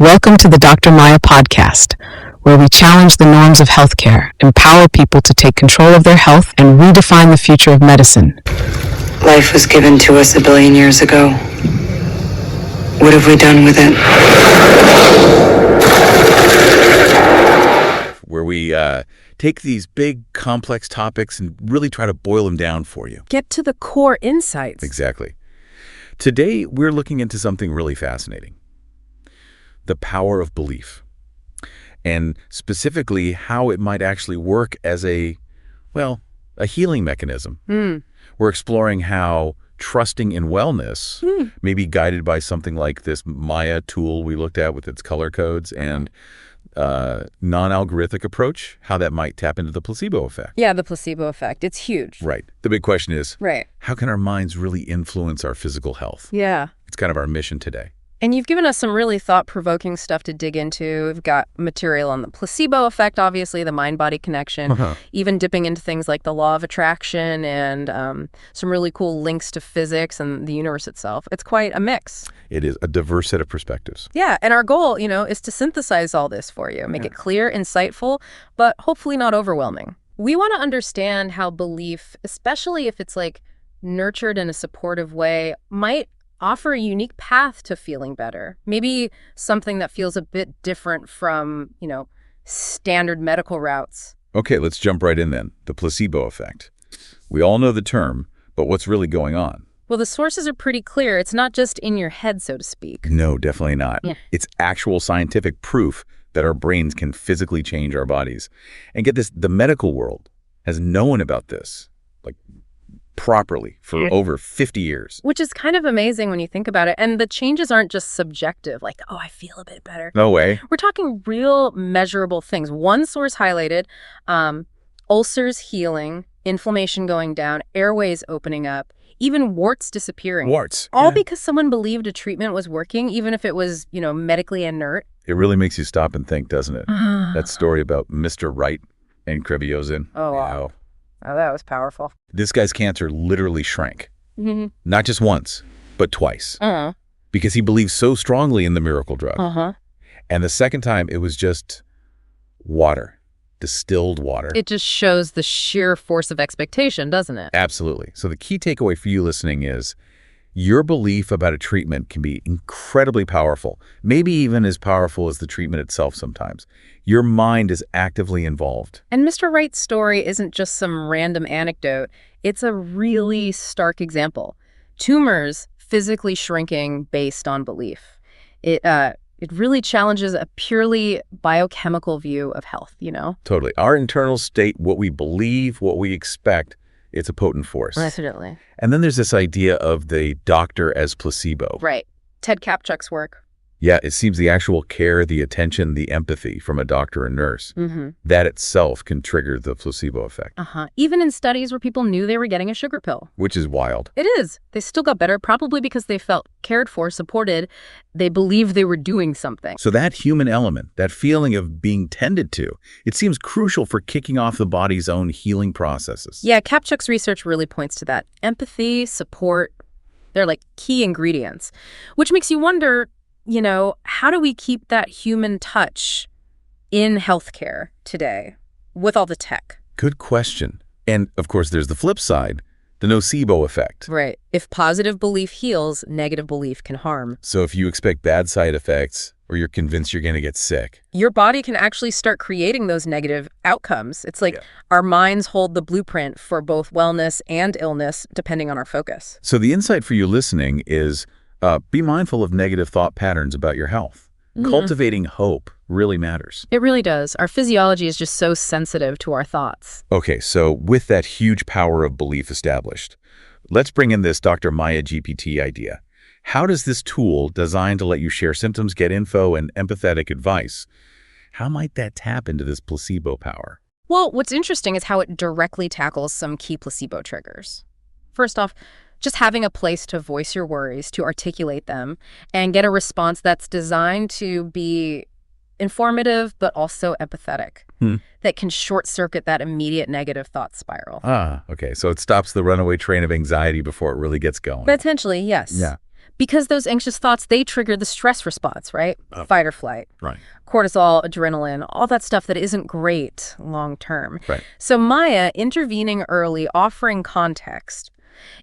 Welcome to the Dr. Maya podcast, where we challenge the norms of healthcare, empower people to take control of their health, and redefine the future of medicine. Life was given to us 1 billion years ago. What have we done with it? Where we take these big, complex topics and really try to boil them down for you. Get to the core insights. Exactly. Today, we're looking into something really fascinating. The power of belief. And specifically, how it might actually work as a healing mechanism. We're exploring how trusting in wellness may be guided by something like this Maya tool we looked at with its color codes and non-algorithmic approach, how that might tap into the placebo effect. Yeah, the placebo effect. It's huge. Right. The big question is, Right. how can our minds really influence our physical health? Yeah. It's kind of our mission today. And you've given us some really thought-provoking stuff to dig into. We've got material on the placebo effect, obviously, the mind-body connection, even dipping into things like the law of attraction and some really cool links to physics and the universe itself. It's quite a mix. It is a diverse set of perspectives. Yeah, and our goal, is to synthesize all this for you, make it clear, insightful, but hopefully not overwhelming. We want to understand how belief, especially if it's nurtured in a supportive way, might offer a unique path to feeling better. Maybe something that feels a bit different from, standard medical routes. Okay, let's jump right in then. The placebo effect. We all know the term, but what's really going on? Well, the sources are pretty clear. It's not just in your head, so to speak. No, definitely not. Yeah. It's actual scientific proof that our brains can physically change our bodies. And get this, the medical world has known about this, properly for over 50 years. Which is kind of amazing when you think about it. And the changes aren't just subjective, I feel a bit better. No way. We're talking real measurable things. One source highlighted ulcers healing, inflammation going down, airways opening up, even warts disappearing. Warts. All because someone believed a treatment was working, even if it was, medically inert. It really makes you stop and think, doesn't it? That story about Mr. Wright and Kriviosin. Oh, wow. Oh, that was powerful. This guy's cancer literally shrank. Not just once, but twice. Because he believed so strongly in the miracle drug. And the second time, it was just water, distilled water. It just shows the sheer force of expectation, doesn't it? Absolutely. So the key takeaway for you listening is your belief about a treatment can be incredibly powerful, maybe even as powerful as the treatment itself sometimes. Your mind is actively involved. And Mr. Wright's story isn't just some random anecdote. It's a really stark example. Tumors physically shrinking based on belief. It really challenges a purely biochemical view of health, Totally. Our internal state, what we believe, what we expect, it's a potent force. Definitely. And then there's this idea of the doctor as placebo. Right. Ted Kaptchuk's work. Yeah, it seems the actual care, the attention, the empathy from a doctor and nurse, that itself can trigger the placebo effect. Even in studies where people knew they were getting a sugar pill. Which is wild. It is. They still got better, probably because they felt cared for, supported. They believed they were doing something. So that human element, that feeling of being tended to, it seems crucial for kicking off the body's own healing processes. Yeah, Kaptchuk's research really points to that. Empathy, support, they're key ingredients. Which makes you wonder, how do we keep that human touch in healthcare today with all the tech? Good question. And of course, there's the flip side, the nocebo effect. Right. If positive belief heals, negative belief can harm. So if you expect bad side effects or you're convinced you're going to get sick, your body can actually start creating those negative outcomes. It's our minds hold the blueprint for both wellness and illness, depending on our focus. So the insight for you listening is be mindful of negative thought patterns about your health. Cultivating hope really matters. It really does. Our physiology is just so sensitive to our thoughts. Okay, so with that huge power of belief established, let's bring in this Dr. Maya GPT idea. How does this tool designed to let you share symptoms, get info, and empathetic advice, how might that tap into this placebo power? Well, what's interesting is how it directly tackles some key placebo triggers. First off, just having a place to voice your worries, to articulate them, and get a response that's designed to be informative but also empathetic, that can short-circuit that immediate negative thought spiral. Okay. So it stops the runaway train of anxiety before it really gets going. Potentially, yes. Yeah. Because those anxious thoughts, they trigger the stress response, right? Fight or flight. Right. Cortisol, adrenaline, all that stuff that isn't great long term. Right. So Maya intervening early, offering context,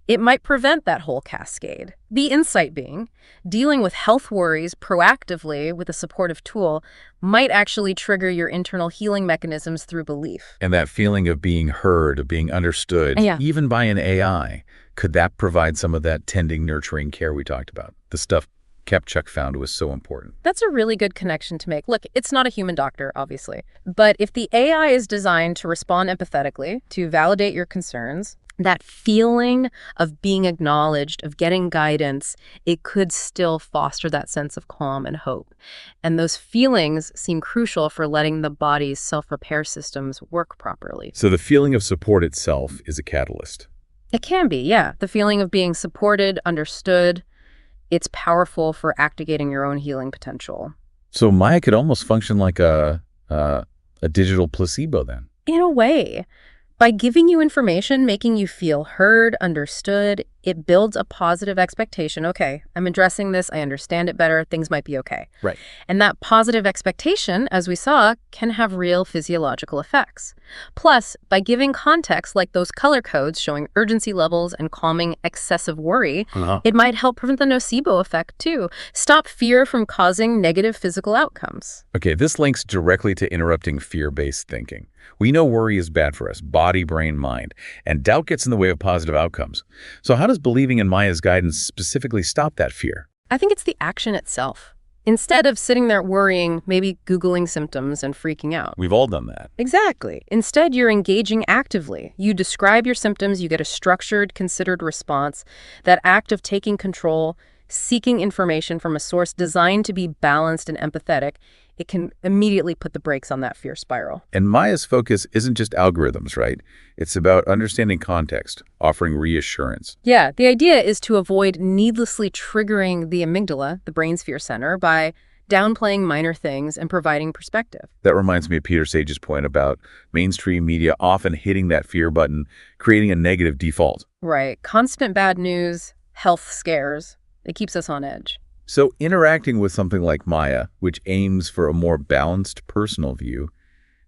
it might prevent that whole cascade. The insight being, dealing with health worries proactively with a supportive tool might actually trigger your internal healing mechanisms through belief. And that feeling of being heard, of being understood, Yeah. even by an AI, could that provide some of that tending, nurturing care we talked about? The stuff Kepchuk found was so important. That's a really good connection to make. Look, it's not a human doctor, obviously. But if the AI is designed to respond empathetically, to validate your concerns, that feeling of being acknowledged, of getting guidance, it could still foster that sense of calm and hope. And those feelings seem crucial for letting the body's self-repair systems work properly. So the feeling of support itself is a catalyst. It can be, yeah. The feeling of being supported, understood, it's powerful for activating your own healing potential. So Maya could almost function like a digital placebo then. In a way. By giving you information, making you feel heard, understood, it builds a positive expectation. Okay, I'm addressing this, I understand it better, things might be okay. Right. And that positive expectation, as we saw, can have real physiological effects. Plus, by giving context like those color codes showing urgency levels and calming excessive worry, it might help prevent the nocebo effect too. Stop fear from causing negative physical outcomes. Okay, this links directly to interrupting fear-based thinking. We know worry is bad for us, body, brain, mind, and doubt gets in the way of positive outcomes. So how does believing in Maya's guidance specifically stop that fear? I think it's the action itself. Instead of sitting there worrying, maybe Googling symptoms and freaking out. We've all done that. Exactly. Instead, you're engaging actively. You describe your symptoms, you get a structured, considered response. That act of taking control, seeking information from a source designed to be balanced and empathetic, it can immediately put the brakes on that fear spiral. And Maya's focus isn't just algorithms, right? It's about understanding context, offering reassurance. Yeah, the idea is to avoid needlessly triggering the amygdala, the brain's fear center, by downplaying minor things and providing perspective. That reminds me of Peter Sage's point about mainstream media often hitting that fear button, creating a negative default. Right. Constant bad news, health scares, it keeps us on edge. So interacting with something like Maya, which aims for a more balanced personal view,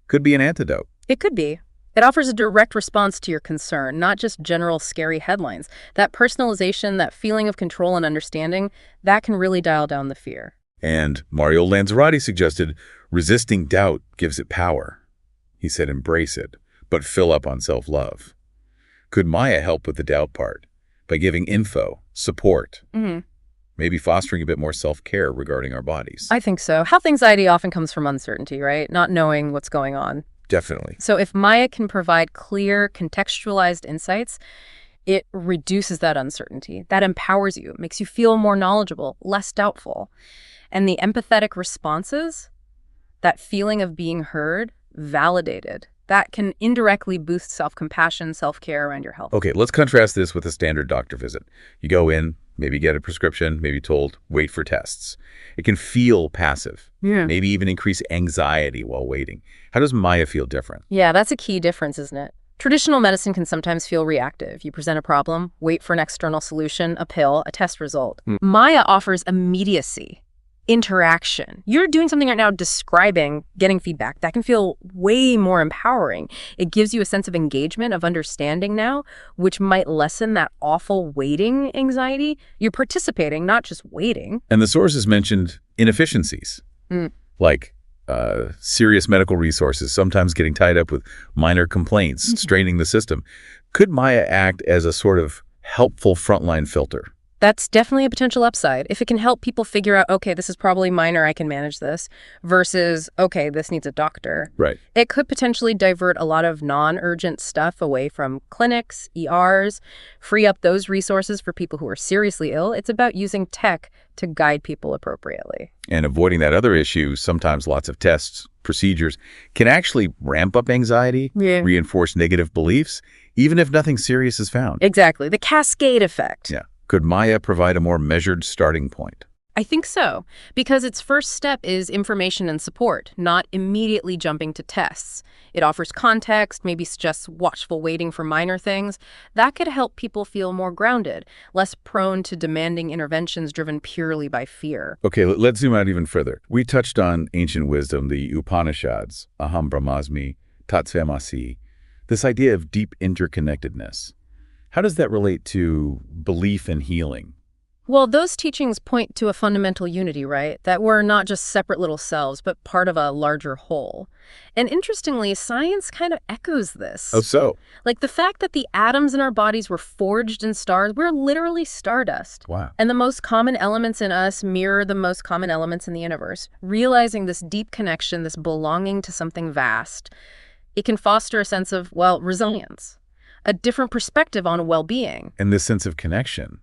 could be an antidote. It could be. It offers a direct response to your concern, not just general scary headlines. That personalization, that feeling of control and understanding, that can really dial down the fear. And Mario Lanzarote suggested resisting doubt gives it power. He said embrace it, but fill up on self-love. Could Maya help with the doubt part by giving info, support, maybe fostering a bit more self-care regarding our bodies? I think so. Health anxiety often comes from uncertainty, right? Not knowing what's going on. Definitely. So if Maya can provide clear, contextualized insights, it reduces that uncertainty. That empowers you, makes you feel more knowledgeable, less doubtful. And the empathetic responses, that feeling of being heard, validated, that can indirectly boost self-compassion, self-care around your health. Okay, let's contrast this with a standard doctor visit. You go in, maybe get a prescription, maybe told, wait for tests. It can feel passive, maybe even increase anxiety while waiting. How does Maya feel different? Yeah, that's a key difference, isn't it? Traditional medicine can sometimes feel reactive. You present a problem, wait for an external solution, a pill, a test result. Maya offers immediacy, interaction. You're doing something right now, describing, getting feedback. That can feel way more empowering. It gives you a sense of engagement, of understanding now, which might lessen that awful waiting anxiety. You're participating, not just waiting. And the sources mentioned inefficiencies, like serious medical resources, sometimes getting tied up with minor complaints, straining the system. Could Maya act as a sort of helpful frontline filter? That's definitely a potential upside. If it can help people figure out, okay, this is probably minor, I can manage this, versus, okay, this needs a doctor. Right. It could potentially divert a lot of non-urgent stuff away from clinics, ERs, free up those resources for people who are seriously ill. It's about using tech to guide people appropriately. And avoiding that other issue, sometimes lots of tests, procedures, can actually ramp up anxiety, reinforce negative beliefs, even if nothing serious is found. Exactly. The cascade effect. Yeah. Could Maya provide a more measured starting point? I think so, because its first step is information and support, not immediately jumping to tests. It offers context, maybe suggests watchful waiting for minor things. That could help people feel more grounded, less prone to demanding interventions driven purely by fear. Okay, let's zoom out even further. We touched on ancient wisdom, the Upanishads, Aham Brahmasmi, Tat Svamasi, this idea of deep interconnectedness. How does that relate to belief and healing? Well, those teachings point to a fundamental unity, right? That we're not just separate little selves, but part of a larger whole. And interestingly, science kind of echoes this. Oh, so? Like the fact that the atoms in our bodies were forged in stars, we're literally stardust. Wow. And the most common elements in us mirror the most common elements in the universe. Realizing this deep connection, this belonging to something vast, it can foster a sense of, well, resilience, a different perspective on well-being. And this sense of connection,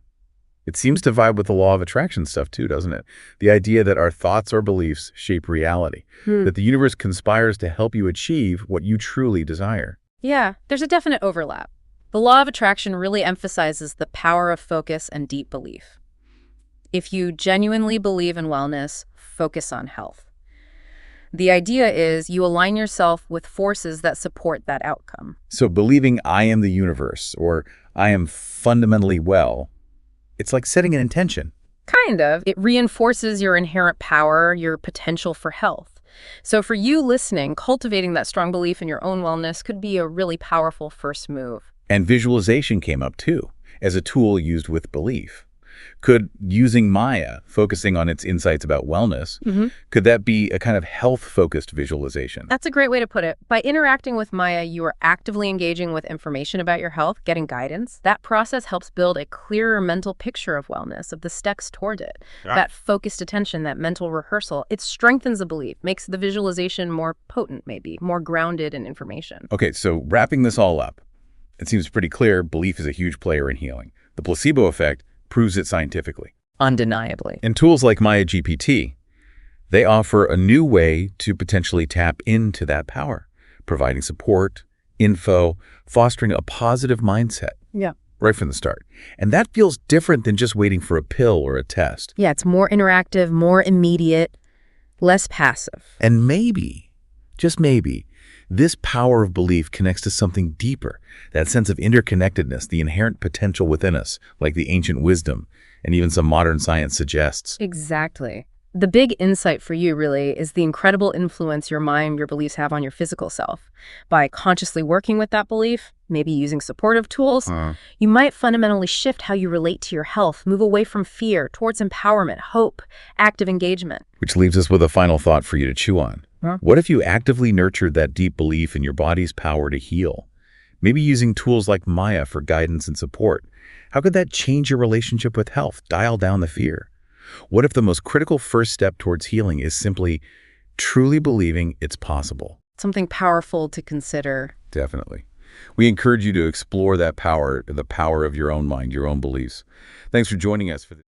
it seems to vibe with the law of attraction stuff too, doesn't it? The idea that our thoughts or beliefs shape reality, that the universe conspires to help you achieve what you truly desire. Yeah, there's a definite overlap. The law of attraction really emphasizes the power of focus and deep belief. If you genuinely believe in wellness, focus on health. The idea is you align yourself with forces that support that outcome. So believing I am the universe or I am fundamentally well, it's like setting an intention. Kind of. It reinforces your inherent power, your potential for health. So for you listening, cultivating that strong belief in your own wellness could be a really powerful first move. And visualization came up too, as a tool used with belief. Could using Maya, focusing on its insights about wellness, could that be a kind of health-focused visualization? That's a great way to put it. By interacting with Maya, you are actively engaging with information about your health, getting guidance. That process helps build a clearer mental picture of wellness, of the steps toward it. That focused attention, that mental rehearsal, it strengthens the belief, makes the visualization more potent, maybe, more grounded in information. Okay, so wrapping this all up, it seems pretty clear belief is a huge player in healing. The placebo effect proves it scientifically. Undeniably. And tools like Maya GPT, they offer a new way to potentially tap into that power, providing support, info, fostering a positive mindset. Yeah. Right from the start. And that feels different than just waiting for a pill or a test. Yeah, it's more interactive, more immediate, less passive. And maybe, just maybe, this power of belief connects to something deeper, that sense of interconnectedness, the inherent potential within us, like the ancient wisdom, and even some modern science suggests. Exactly. The big insight for you, really, is the incredible influence your mind, your beliefs have on your physical self. By consciously working with that belief, maybe using supportive tools, you might fundamentally shift how you relate to your health, move away from fear towards empowerment, hope, active engagement. Which leaves us with a final thought for you to chew on. What if you actively nurtured that deep belief in your body's power to heal? Maybe using tools like Maya for guidance and support. How could that change your relationship with health, dial down the fear? What if the most critical first step towards healing is simply truly believing it's possible? Something powerful to consider. Definitely. We encourage you to explore that power, the power of your own mind, your own beliefs. Thanks for joining us for this.